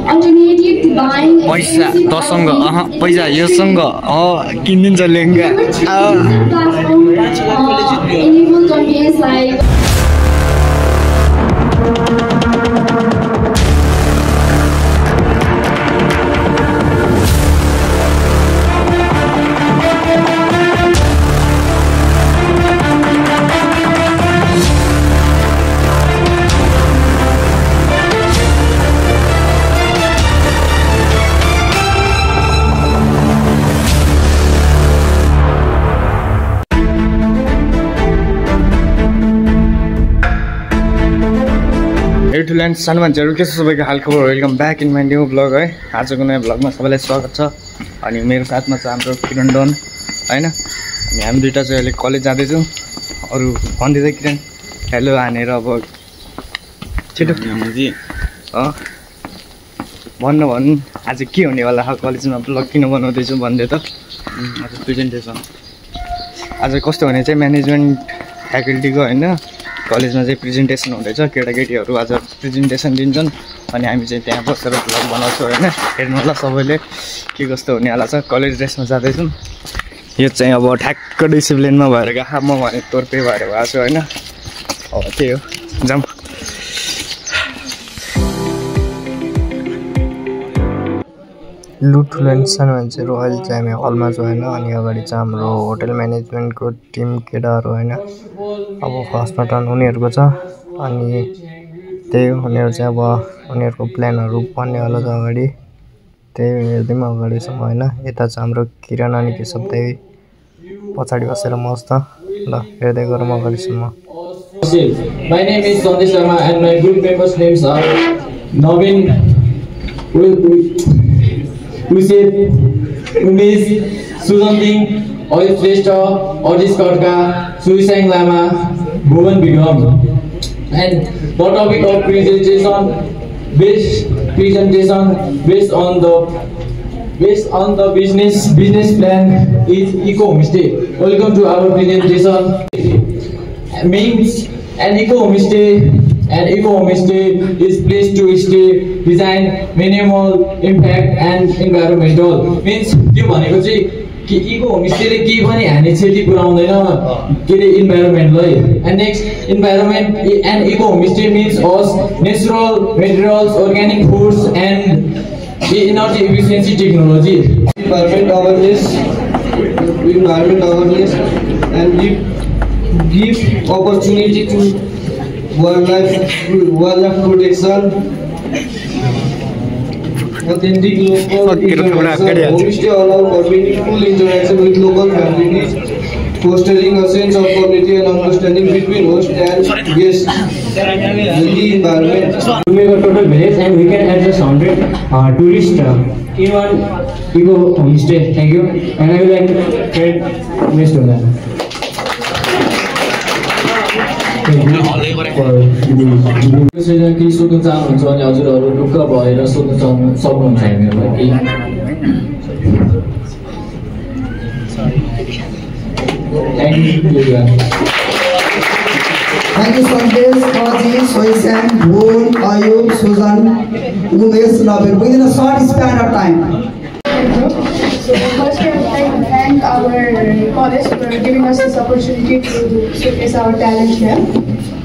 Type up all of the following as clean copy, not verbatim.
alternative to buying पैसा expensive तसँग items. पैसा योसँग किनिदिन्छ lehenga Platform enable companies like land सानो मान्छेहरू के छ सबैको हालखबर welcome back in my new blog है। आजको नयाँ ब्लगमा सबैलाई स्वागत छ। अनि मेरो साथमा छ हाम्रो किरण डन होइन। अनि हामी दुइटा चाहिँ अहिले कलेज जाँदैछौँ। अरू भनिदिँदै किरण हेलो हानेर अब छिटो भन्न आज के हुनेवाला छ कलेजमा ब्लग किन बनाउँदैछु भन्दै त। आज प्रेजेन्टेसन आज कस्तो भने चाहिँ म्यानेजमेन्ट फ्याकल्टीको होइन कलेजमा चाहिँ प्रेजेन्टेसन हुँदैछ। केटाकेटीहरू आज प्रेजेन्टेसन दिन्छन् अनि हामी चाहिँ त्यहाँ बसेर ब्लग बनाउँछौँ होइन। हेर्नु होला सबैले के कस्तो हुनेवाला छ। कलेज ड्रेसमा जाँदैछौँ। यो चाहिँ अब ठ्याक्क डिसिप्लिनमा भएर गएको म भने तोर्पे भएर गएको छु होइन। अब त्यही हो जाऊँ। ठुलो सानो मान्छेहरू अहिले चाहिँ हामी हलमा छु होइन। अनि अगाडि चाहिँ हाम्रो होटल म्यानेजमेन्टको टिम केटाहरू होइन। अब फर्स्टमा टर्न उनीहरूको छ। अनि त्यही हो उनीहरू चाहिँ अब उनीहरूको प्लानहरू बन्नेवाला छ अगाडि। त्यही हेर्दै म अगाडिसम्म होइन। यता चाहिँ हाम्रो किरण अनि केशव दाइ पछाडि बसेर मस्त ल हेर्दै गरौँ अगाडिसम्म। My name is Sandesh Sharma and my group members' names are Navin, Usip, Umesh, Susan Singh, Ayub Shrestha, Adish Khadka, Suisang Lama, Bhuvan Bigam. And the topic of presentation based on the business plan is eco homestay. Welcome to our presentation. Means an eco homestay is place to stay, design, minimal impact and environmental. Means के भनेको चाहिँ कि eco होमस्टेले केही पनि हानि क्षति पुर्याउँदैन के रे इन्भाइरोमेन्टलाई। And next environment and eco homestay means us natural materials, organic foods and energy efficiency technology. Environment awareness and give opportunity to wildlife protection. Authentic local interaction. Homestay allow meaningful interaction with local communities, fostering a sense of community and understanding between host and guest. Healthy environment. We make a total village and we can adjust 100 tourists in one eco homestay. Thank you. And I will like to trade Mr. That. केही सोध्नु चाहनुहुन्छ भने हजुरहरू ढुक्क भएर सोध्नु सक्नुहुन्छ हामीहरूलाई। Thank you. Thank you, Sandesh, Kaji, Soisang, Bhul, Ayub, Susan, Umesh, Navin. Within a short span of time. So first I would like to thank our college for giving us this opportunity to showcase our talent here.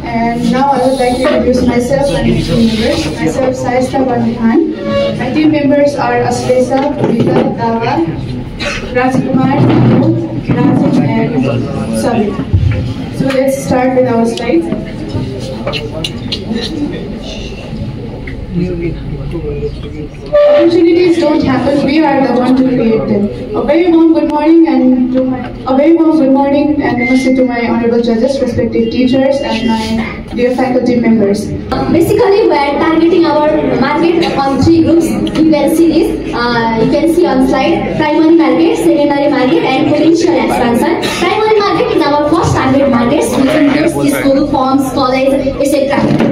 And now I would like to introduce myself and my team members. Myself, Saista Bandhan. My team members are Ashresa, Purita, Dava, Rajkumar, Raju, and Sabit. So let's start with our slides. Opportunities don't happen, we are the one to create them. A very warm good morning and namaste to my honorable judges, respective teachers and my dear faculty members. Basically, we are targeting our market on 3 groups. You can see this. You can see on slide: primary market, secondary market, and potential expansion. Primary market is our first target markets, which includes school, farms, college, etc.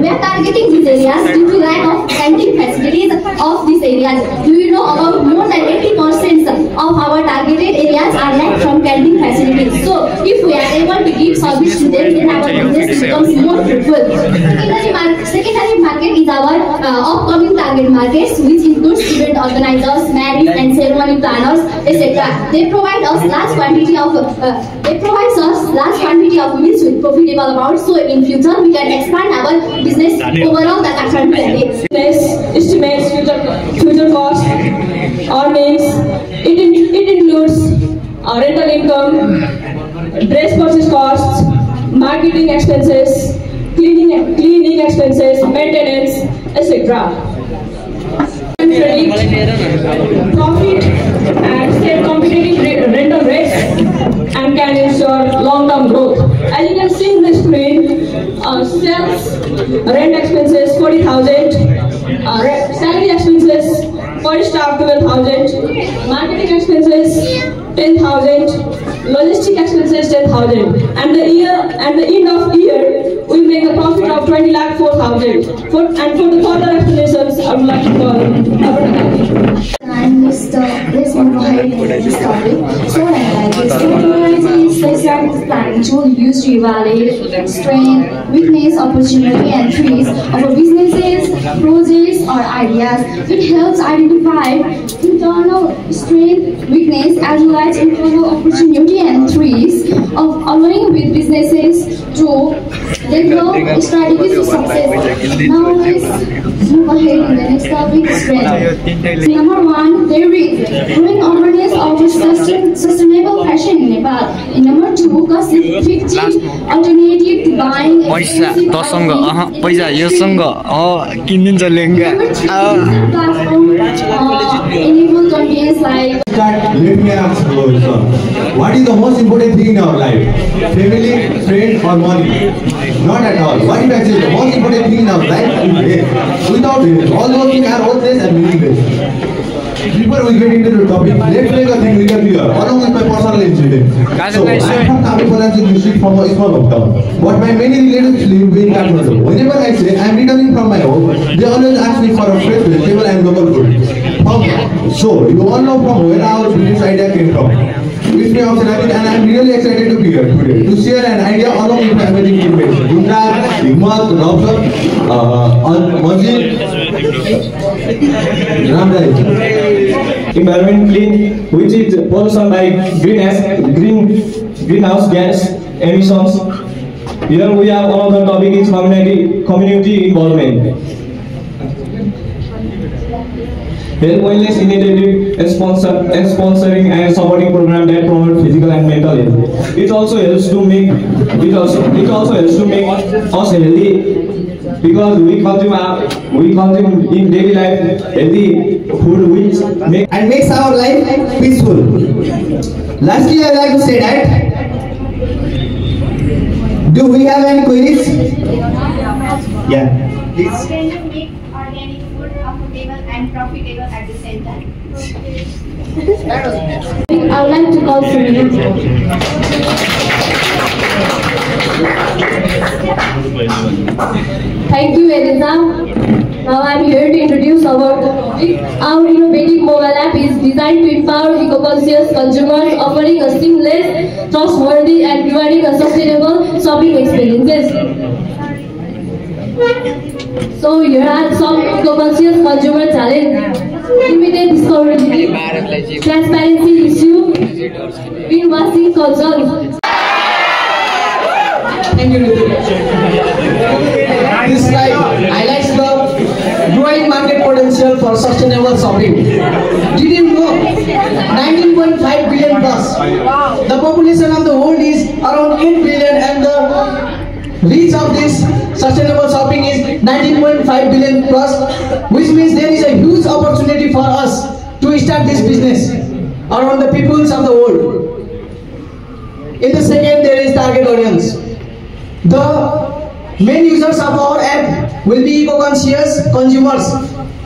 We are targeting these areas due to lack of canteen facilities of these areas. Do you know about more than 80% of our targeted areas areas are lack from canteen facilities. So if we are able to give service to them, then our business becomes more fruitful. Secondary market is our upcoming target markets, which includes event organizers, marriage and ceremony planners, etc. They provide us large quantity of meals with profitable amounts. So in future we can expand our business overall the Kathmandu Valley. Estimates future costs, earnings. It includes rental income, dress purchase costs, marketing expenses, cleaning expenses, maintenance, etc. Predict profit and set competitive rental rates and can ensure long-term growth. As you can see in the screen, sales rent expenses 40,000, salary expenses per staff 12,000, marketing expenses 10,000, logistic expenses 10,000, and the end of year we make a profit of 20,04,000. And for the further explanations, I would like to call And let's move ahead in this topic. So technology is planning to use to evaluate strength, weakness, opportunity, and threats of businesses, projects, or ideas. It helps identify internal strength, weakness, as well as internal opportunity and threats of allowing with businesses to develop strategies to success. Now let's move ahead in the next topic, strength. Number 1, there is growing awareness of sustainable fashion in Nepal. And number 2, cost-effective alternative to buying expensive पैसा योसँग किनिन्छ lehenga platform enable campaigns like Let me ask you, what is the most important thing in our life? Family, friends, or money? Not at all. What if I say the most important thing in our life is health? Without health, all those things are worthless and meaningless. Before we get into the topic, let's make a thing very clear, along with my personal incident. So, I am from Tamil district from a small hometown, but my many relatives live in Kathmandu. Whenever I say I am returning from my home, they always ask me for a fresh vegetable and local food. So, you all know from where our business idea came from. With me also Ravi, and I am really excited to be here today to share an idea along with my amazing teammates, Gundar, Himmat, Robson, Manjit, Ramrai. Environment clean, which is pollution by greenhouse gas emissions. Here we have another topic is community involvement. Health wellness initiative and sponsoring and supporting program that promote physical and mental health. It also helps to make us healthy because we consume in daily life healthy food which makes our life peaceful. Lastly, I would like to say that, do we have any queries? Yeah, please. How can you make organic food affordable and profitable at the same time? I would like to call Sunil. Thank you, Eliza. Now I am here to introduce our innovative mobile app is designed to empower eco-conscious consumers, offering a seamless, trustworthy, and rewarding sustainable shopping experiences. So here are some eco-conscious consumer challenge: limited discoverability, transparency issue, greenwashing concerns. Thank you. This slide highlights the growing market potential for sustainable shopping. Did you know 19.5 billion plus? The population of the world is around 8 billion and the reach of this sustainable shopping is 19.5 billion plus, which means there is a huge opportunity for us to start this business around the peoples of the world. In the second, there is target audience. The main users of our app will be eco-conscious consumers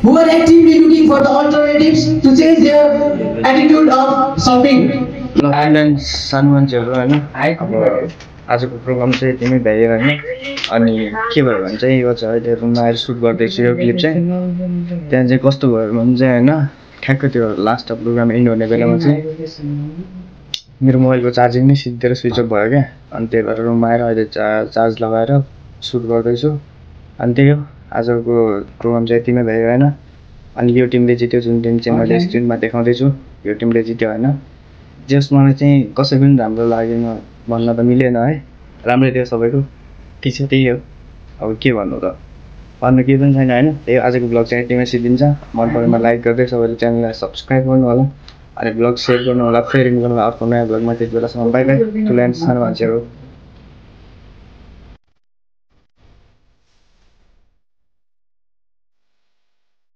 who are actively looking for the alternatives to change their attitude of shopping. सानो मान्छेहरू हैन अब आजको programme चाहिँ यतिमै भयो हैन अनि के भयो भने चाहिँ यो चाहिँ अहिले रुममा आएर सुट गर्दैछु यो क्लिप चाहिँ त्यहाँ चाहिँ कस्तो भयो भने चाहिँ हैन ठ्याक्क त्यो लास्ट प्रोग्राम एन्ड हुने बेलामा चाहिँ मेरो मोबाइलको चार्जिङ नै सिद्धेर स्विच अफ भयो क्या अनि त्यही भएर रुममा आएर अहिले चार्ज लगाएर सुट गर्दैछु अनि त्यही हो आजको प्रोग्राम चाहिँ यतिमै भयो होइन अनि यो टिमले जित्यो जुन टिम चाहिँ मैले स्क्रिनमा देखाउँदैछु यो टिमले जित्यो होइन जस मलाई चाहिँ कसै पनि राम्रो लागेन भन्न त मिलेन है राम्रै थियो सबैको ठिक छ त्यही हो अब के भन्नु त भन्नु केही पनि छैन होइन त्यही आजको ब्लग चाहिँ यतिमै सिद्धिन्छ मन परेमा लाइक गर्दै सबैले च्यानललाई सब्सक्राइब गर्नु होला अनि ब्लग सेयर गर्नु होला फेरि गर्नु होला अर्को नयाँ ब्लगमा त्यति बेलासम्म बाई बाई ठुलो एन्ड सानो मान्छेहरू